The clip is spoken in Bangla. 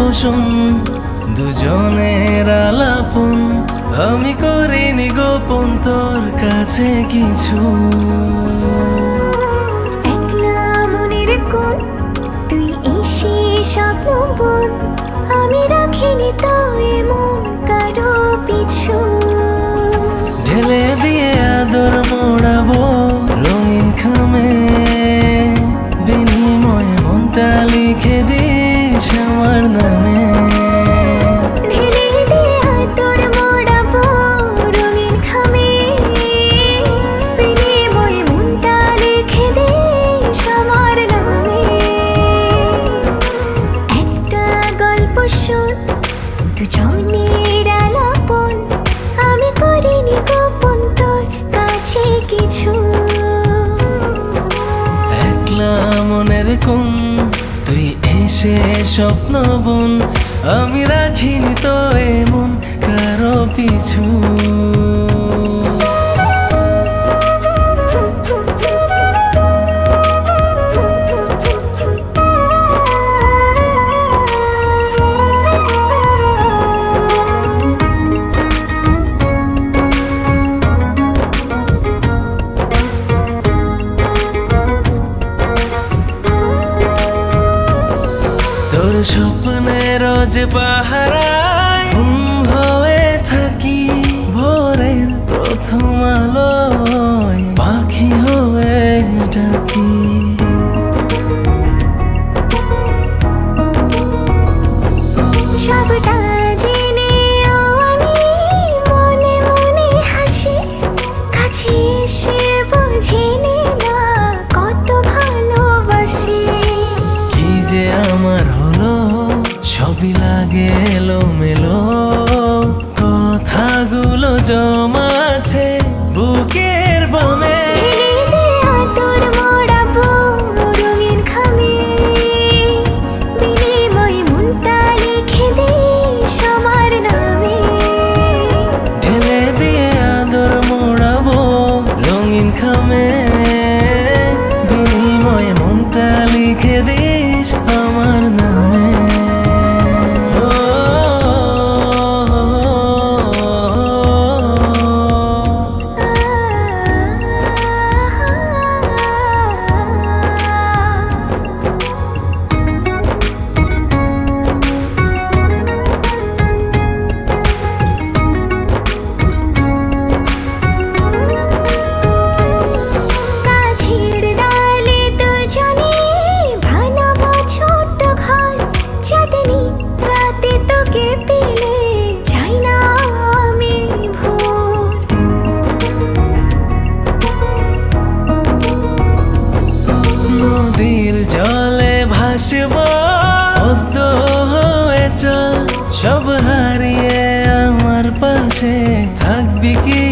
পোষণ, দুজনের আলাপন। আমি করিনি গোপন তোর কাছে কিছু। একলা মনের কোণ তুই এসে স্বপ্ন বোন, আমি রাখিনি তো এমন কারো পিছু। ঢেলে দিয়ে আদর মোড়াবো রঙিন খামে, বিনিময়ে মনটা লিখে দিস আমার নামে। ঢেলে দিয়ে আদর মোড়াবো রঙিন খামে, বিনিময়ে মনটা লিখে দিস আমার নামে। একটা গল্প শোন, দুজনের আলাপন, আমি করিনি গোপন তোর কাছে কিছু। একলা মনের কোণ তুই এসে স্বপ্ন বোন, আমি রাখিনি তো এমন কারো পিছু। তোর স্বপ্নের যে পাহারায় ঘুম হয়ে থাকি, ভোরের প্রথম আলোয় পাখি হয়ে ডাকি। সবটা জেনেও আমি মনে মনে হাসি, কাছে এসে বুঝিনি না কত ভালোবাসি। কি যে আমার হলো, সবই লাগে এলোমেলো, কথাগুলো জমা আছে বুকের বামে। ঢেলে দিয়ে আদর মোড়াবো রঙিন খামে, বিনিময়ে মনটা লিখে দিস আমার নামে। ঢেলে দিয়ে আদর মোড়াবো রঙিন খামে, বিনিময়ে মনটা লিখে দিস আমার নামে। গাছের ডালে দুজনে বানাবো ছোট্ট ঘর, চাঁদনি রাতে তোকে পেলে যাই না আমি ভোর। নদীর জলে ভাসব পদ্ম হয়ে চল, সব হারিয়ে আমার পাশে থাকবি কি